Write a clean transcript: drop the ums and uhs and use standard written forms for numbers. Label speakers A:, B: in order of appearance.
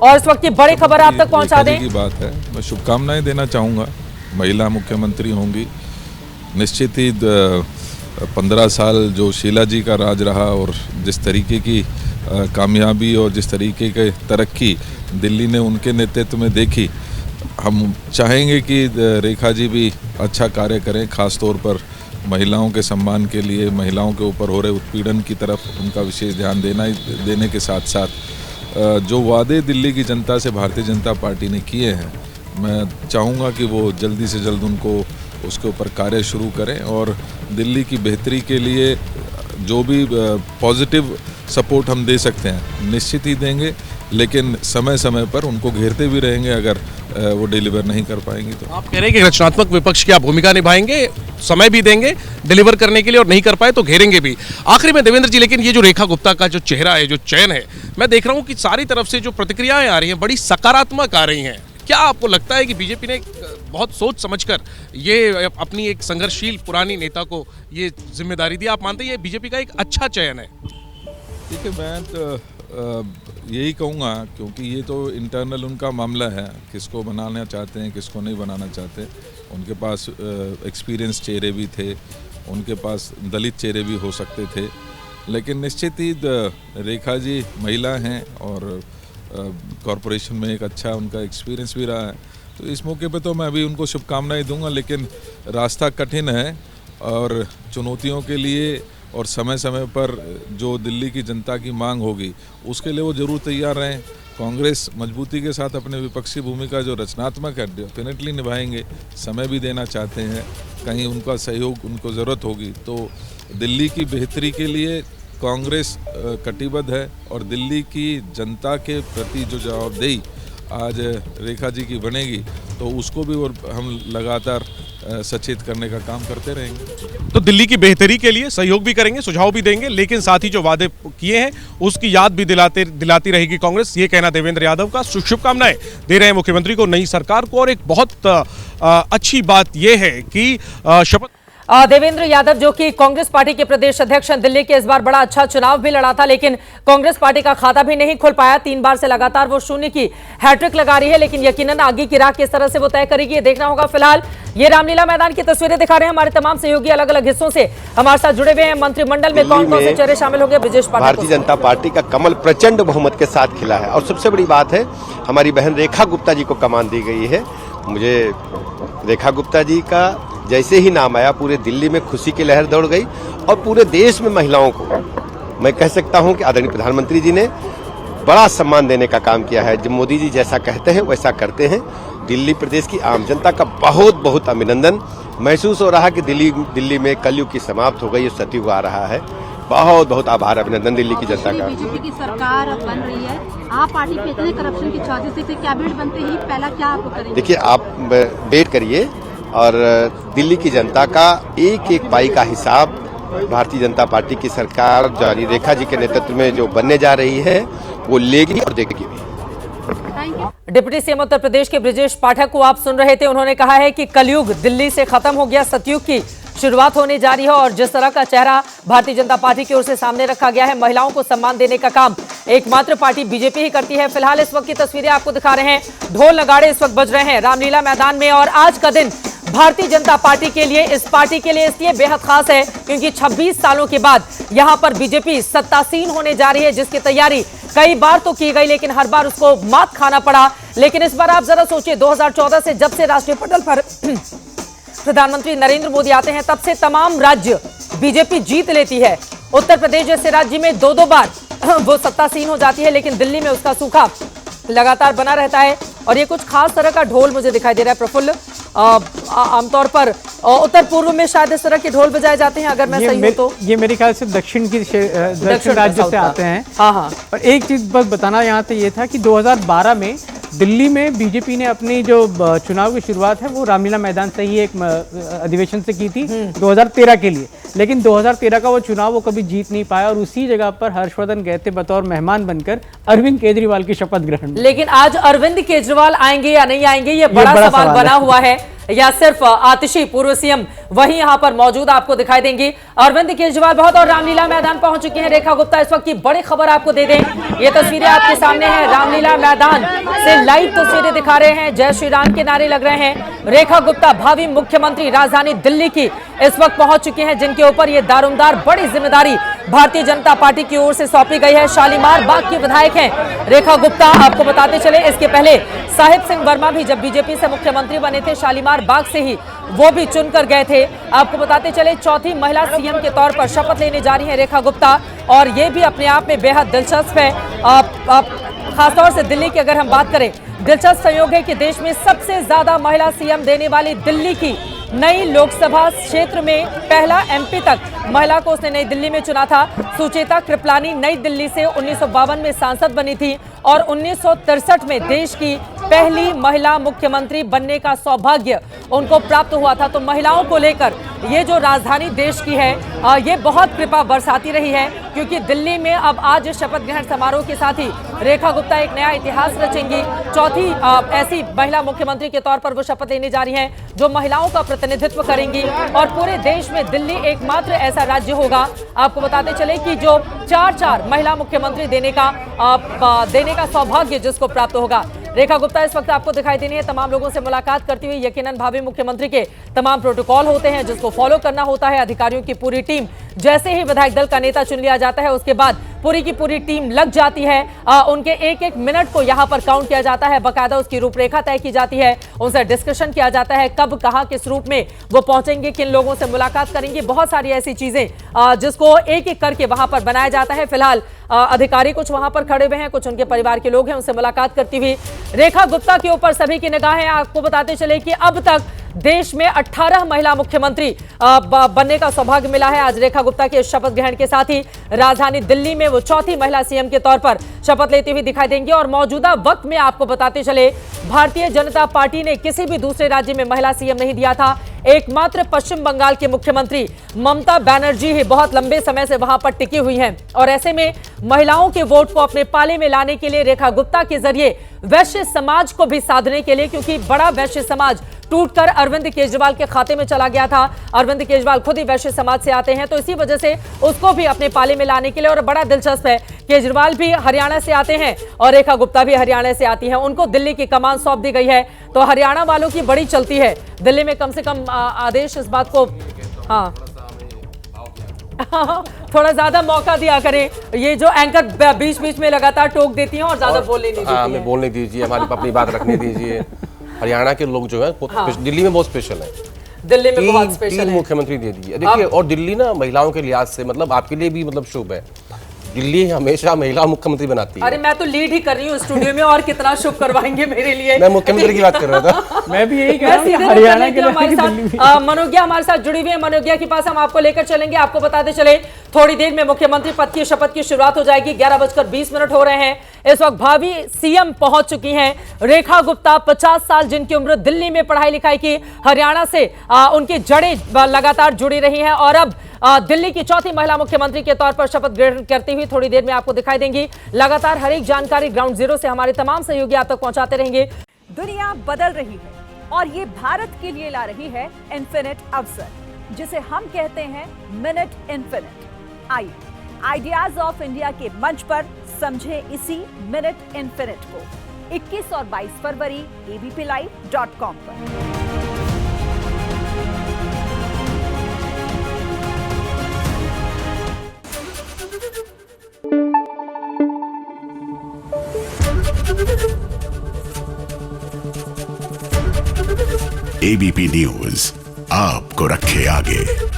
A: और इस वक्त की बड़ी खबर आप तक पहुंचा दें
B: की बात है, मैं शुभकामनाएं देना चाहूँगा। महिला मुख्यमंत्री होंगी, निश्चित ही 15 साल जो शीला जी का राज रहा और जिस तरीके की कामयाबी और जिस तरीके की तरक्की दिल्ली ने उनके नेतृत्व में देखी, हम चाहेंगे कि रेखा जी भी अच्छा कार्य करें, खास तौर पर महिलाओं के सम्मान के लिए, महिलाओं के ऊपर हो रहे उत्पीड़न की तरफ उनका विशेष ध्यान देने के साथ साथ जो वादे दिल्ली की जनता से भारतीय जनता पार्टी ने किए हैं, मैं चाहूँगा कि वो जल्दी से जल्द उनको उसके ऊपर कार्य शुरू करें और दिल्ली की बेहतरी के लिए जो भी पॉजिटिव सपोर्ट हम दे सकते हैं निश्चित ही देंगे, लेकिन समय समय पर उनको घेरते भी रहेंगे अगर वो डिलीवर नहीं कर पाएंगी तो।
C: आप कह रहे हैं कि रचनात्मक विपक्ष की आप भूमिका निभाएंगे, समय भी देंगे डिलीवर करने के लिए और नहीं कर पाए तो घेरेंगे भी। आखिरी में देवेंद्र जी, लेकिन ये जो रेखा गुप्ता का जो चेहरा है, जो चयन है, मैं देख रहा हूँ कि सारी तरफ से जो प्रतिक्रियाएं आ रही हैं बड़ी सकारात्मक आ रही हैं। क्या आपको लगता है कि बीजेपी ने बहुत सोच समझकर ये अपनी एक संघर्षशील पुरानी नेता को ये जिम्मेदारी दी? आप मानते हैं ये बीजेपी का एक अच्छा चयन है?
B: देखिए, मैं तो यही कहूँगा, क्योंकि ये तो इंटरनल उनका मामला है, किसको बनाना चाहते हैं किसको नहीं बनाना चाहते। उनके पास एक्सपीरियंस चेहरे भी थे, उनके पास दलित चेहरे भी हो सकते थे, लेकिन निश्चित ही रेखा जी महिला हैं और कॉरपोरेशन में एक अच्छा उनका एक्सपीरियंस भी रहा है, तो इस मौके पे तो मैं अभी उनको शुभकामनाएं दूंगा। लेकिन रास्ता कठिन है और चुनौतियों के लिए और समय समय पर जो दिल्ली की जनता की मांग होगी उसके लिए वो ज़रूर तैयार रहें। कांग्रेस मजबूती के साथ अपने विपक्षी भूमिका जो रचनात्मक है डेफिनेटली निभाएंगे, समय भी देना चाहते हैं, कहीं उनका सहयोग उनको ज़रूरत होगी तो दिल्ली की बेहतरी के लिए कांग्रेस कटिबद्ध है और दिल्ली की जनता के प्रति जो जवाबदेही आज रेखा जी की बनेगी तो उसको भी और हम लगातार सचेत करने का काम करते रहेंगे।
C: तो दिल्ली की बेहतरी के लिए सहयोग भी करेंगे, सुझाव भी देंगे, लेकिन साथ ही जो वादे किए हैं उसकी याद भी दिलाती रहेगी कांग्रेस। ये कहना देवेंद्र यादव का। शुभकामनाएं दे रहे हैं मुख्यमंत्री को, नई सरकार को। और एक बहुत अच्छी बात यह है कि शपथ
A: देवेंद्र यादव जो कि कांग्रेस पार्टी के प्रदेश अध्यक्ष हैं, दिल्ली के इस बार बड़ा अच्छा चुनाव भी लड़ा था, लेकिन कांग्रेस पार्टी का खाता भी नहीं खुल पाया। 3 बार से लगातार वो शून्य की हैट्रिक लगा रही है, लेकिन यकीनन आगे की राह किस तरह से वो तय करेगी ये देखना होगा। फिलहाल ये रामलीला मैदान की तस्वीरें दिखा रहे हैं हमारे तमाम सहयोगी, अलग अलग हिस्सों से हमारे साथ जुड़े हुए हैं। मंत्रिमंडल में कौन कौन से चेहरे शामिल होंगे? ब्रजेश पाठक।
D: भारतीय जनता पार्टी का कमल प्रचंड बहुमत के साथ खिला है और सबसे बड़ी बात है हमारी बहन रेखा गुप्ता जी को कमान दी गई है। मुझे रेखा गुप्ता जी का जैसे ही नाम आया पूरे दिल्ली में खुशी की लहर दौड़ गई और पूरे देश में महिलाओं को मैं कह सकता हूं कि आदरणीय प्रधानमंत्री जी ने बड़ा सम्मान देने का काम किया है। जब मोदी जी जैसा कहते हैं वैसा करते हैं। दिल्ली प्रदेश की आम जनता का बहुत बहुत अभिनंदन। महसूस हो रहा है कि दिल्ली में कलयुग की समाप्त हो गई, सतयुग आ रहा है। बहुत बहुत आभार, अभिनंदन दिल्ली की जनता का।
E: बीजेपी की सरकार अब बन रही है, आप पार्टी पे इतने करप्शन की चार्जेस से कैबिनेट बनते ही पहला क्या आपको करेंगे?
D: देखिए, आप वेट करिए और दिल्ली की जनता का एक एक पाई का हिसाब भारतीय जनता पार्टी की सरकार जारी रेखा जी के नेतृत्व में जो बनने जा रही है वो लेगी और देगी भी।
A: डिप्टी सीएम उत्तर प्रदेश के ब्रजेश पाठक को आप सुन रहे थे। उन्होंने कहा है कि कलयुग दिल्ली से खत्म हो गया, सतयुग की शुरुआत होने जा रही है और जिस तरह का चेहरा भारतीय जनता पार्टी की ओर से सामने रखा गया है, महिलाओं को सम्मान देने का काम एकमात्र पार्टी बीजेपी ही करती है। फिलहाल इस वक्त की तस्वीरें आपको दिखा रहे हैं, ढोल नगाड़े इस वक्त बज रहे हैं रामलीला मैदान में और आज का दिन भारतीय जनता पार्टी के लिए, इस पार्टी के लिए इसलिए बेहद खास है क्योंकि 26 सालों के बाद यहां पर बीजेपी सत्तासीन होने जा रही है, जिसकी तैयारी कई बार तो की गई लेकिन हर बार उसको मात खाना पड़ा। लेकिन इस बार आप जरा सोचिए, 2014 से जब से राष्ट्रीय पटल पर प्रधानमंत्री नरेंद्र मोदी आते हैं तब से तमाम राज्य बीजेपी जीत लेती है। उत्तर प्रदेश जैसे राज्य में 2-2 बार वो सत्तासीन हो जाती है, लेकिन दिल्ली में उसका सूखा लगातार बना रहता है। और ये कुछ खास तरह का ढोल मुझे दिखाई दे रहा है प्रफुल्ल। आमतौर पर उत्तर पूर्व में शायद इस तरह के ढोल बजाए जाते हैं, अगर मैं सही हूं तो।
F: ये मेरे ख्याल से दक्षिण राज्य से आते हैं।
A: हाँ।
F: और एक चीज बस बताना यहाँ पे ये था कि 2012 में दिल्ली में बीजेपी ने अपनी जो चुनाव की शुरुआत है वो रामलीला मैदान से ही एक अधिवेशन से की थी 2013 के लिए, लेकिन 2013 का वो चुनाव वो कभी जीत नहीं पाया और उसी जगह पर हर्षवर्धन गए थे बतौर मेहमान बनकर अरविंद केजरीवाल की शपथ ग्रहण।
A: लेकिन आज अरविंद केजरीवाल आएंगे या नहीं आएंगे ये बड़ा सवाल बना हुआ है। या सिर्फ आतिशी पूर्व सीएम वही यहां पर मौजूद आपको दिखाई देंगी। अरविंद केजरीवाल बहुत और रामलीला मैदान पहुंच चुके हैं। रेखा गुप्ता इस वक्त की बड़ी खबर आपको दे दें, ये तस्वीरें आपके सामने हैं, रामलीला मैदान से लाइव तस्वीरें दिखा रहे हैं, जय श्री राम के नारे लग रहे हैं। रेखा गुप्ता भावी मुख्यमंत्री राजधानी दिल्ली की इस वक्त पहुंच चुके हैं, जिनके ऊपर ये दारोमदार बड़ी जिम्मेदारी भारतीय जनता पार्टी की ओर से सौंपी गई है। शालीमार बाग की विधायक हैं रेखा गुप्ता। आपको बताते चले, इसके पहले साहिब सिंह वर्मा भी जब बीजेपी से मुख्यमंत्री बने थे, शालीमार बाग से ही वो भी चुनकर गए थे। आपको बताते चले, चौथी महिला सीएम के तौर पर शपथ लेने जा रही हैं रेखा गुप्ता, और ये भी अपने आप में बेहद दिलचस्प है। खासतौर से दिल्ली की अगर हम बात करें, दिलचस्प संयोग है कि देश में सबसे ज्यादा महिला सीएम देने वाली दिल्ली की नई लोकसभा क्षेत्र में पहला एमपी तक महिला को उसने नई दिल्ली में चुना था। सुचेता कृपलानी नई दिल्ली से 1952 में सांसद बनी थी और 1963 में देश की पहली महिला मुख्यमंत्री बनने का सौभाग्य उनको प्राप्त हुआ था। तो महिलाओं को लेकर ये जो राजधानी देश की है, ये बहुत कृपा बरसाती रही है, क्योंकि दिल्ली में अब आज शपथ ग्रहण समारोह के साथ ही रेखा गुप्ता एक नया इतिहास रचेंगी। चौथी ऐसी महिला मुख्यमंत्री के तौर पर वो शपथ लेने जा रही हैं जो महिलाओं का प्रतिनिधित्व करेंगी, और पूरे देश में दिल्ली एकमात्र ऐसा राज्य होगा, आपको बताते चले, कि जो 4 महिला मुख्यमंत्री देने का सौभाग्य जिसको प्राप्त होगा। रेखा गुप्ता इस वक्त आपको दिखाई देनी है तमाम लोगों से मुलाकात करती हुई। यकीनन भावी मुख्यमंत्री के तमाम प्रोटोकॉल होते हैं जिसको फॉलो करना होता है। अधिकारियों की पूरी टीम, जैसे ही विधायक दल का नेता चुन लिया जाता है, उसके बाद पूरी की पूरी टीम लग जाती है। उनके एक एक मिनट को यहाँ पर काउंट किया जाता है, बकायदा उसकी रूपरेखा तय की जाती है, उनसे डिस्कशन किया जाता है, कब कहाँ किस रूप में वो पहुंचेंगे, किन लोगों से मुलाकात करेंगे, बहुत सारी ऐसी चीजें जिसको एक एक करके वहां पर बनाया जाता है। फिलहाल अधिकारी कुछ वहां पर खड़े हुए हैं, कुछ उनके परिवार के लोग हैं, उनसे मुलाकात करती हुई रेखा गुप्ता के ऊपर सभी की निगाहें। आपको बताते चले कि अब तक देश में 18 महिला मुख्यमंत्री बनने का सौभाग्य मिला है। आज रेखा गुप्ता के शपथ ग्रहण के साथ ही राजधानी दिल्ली में वो चौथी महिला सीएम के तौर पर शपथ लेती हुई दिखाई देंगी। और मौजूदा वक्त में आपको बताते चले, भारतीय जनता पार्टी ने किसी भी दूसरे राज्य में महिला सीएम नहीं दिया था। एकमात्र पश्चिम बंगाल के मुख्यमंत्री ममता बनर्जी ही बहुत लंबे समय से वहां पर टिकी हुई हैं, और ऐसे में महिलाओं के वोट को अपने पाले में लाने के लिए रेखा गुप्ता के जरिए वैश्य समाज को भी साधने के लिए, क्योंकि बड़ा वैश्य समाज टूटकर अरविंद केजरीवाल के खाते में चला गया था। अरविंद केजरीवाल खुद ही वैश्य समाज से आते हैं, तो इसी वजह से उसको भी अपने पाले में लाने के लिए, और बड़ा दिलचस्प है, केजरीवाल भी हरियाणा से आते हैं और रेखा गुप्ता भी हरियाणा से आती हैं। उनको दिल्ली की कमान सौंप दी गई है, तो हरियाणा वालों की बड़ी चलती है दिल्ली में, कम से कम आदेश इस बात को, हाँ थोड़ा ज्यादा मौका दिया करें। ये जो एंकर बीच बीच में लगातार टोक देती हैं और ज्यादा बोलने नहीं देती हैं।
C: हमें बोलने दीजिए, हमारी अपनी बात रखने दीजिए। हरियाणा के लोग जो है दिल्ली में बहुत स्पेशल है,
A: दिल्ली में बहुत स्पेशल है।
C: मुख्यमंत्री दे दिए देखिए, और दिल्ली ना महिलाओं के लिहाज से मतलब आपके लिए भी मतलब शुभ है, दिल्ली हमेशा महिला मुख्यमंत्री बनाती है।
A: अरे मैं तो लीड ही कर रही हूँ स्टूडियो में, और कितना शुभ करवाएंगे मेरे लिए।
C: मैं मुख्यमंत्री की बात कर रहा था।
F: मैं भी यही कह रहा हूँ, हरियाणा के
A: हमारे साथ मनोज्ञा हमारे साथ जुड़ी हुई है। मनोज्ञा के पास हम आपको लेकर चलेंगे। आपको बताते चले, थोड़ी देर में मुख्यमंत्री पद की शपथ की शुरुआत हो जाएगी। 11:20 हो रहे हैं। इस वक्त भावी सीएम पहुंच चुकी हैं रेखा गुप्ता, 50 साल जिनकी उम्र, दिल्ली में पढ़ाई लिखाई की, हरियाणा से उनकी जड़ें लगातार जुड़ी रही हैं, और अब दिल्ली की चौथी महिला मुख्यमंत्री के तौर पर शपथ ग्रहण करती हुई थोड़ी देर में आपको दिखाई देंगी। लगातार हर एक जानकारी ग्राउंड जीरो से हमारे तमाम सहयोगी आप तक पहुंचाते रहेंगे।
G: दुनिया बदल रही है और ये भारत के लिए ला रही है इन्फिनिट अवसर, जिसे हम कहते हैं मिनट इन्फिनिट। आइए आइडियाज ऑफ इंडिया के मंच पर समझे इसी मिनट इन्फिनिट को 21 और 22 फरवरी abplive.com पर।
H: एबीपी न्यूज आपको रखे आगे।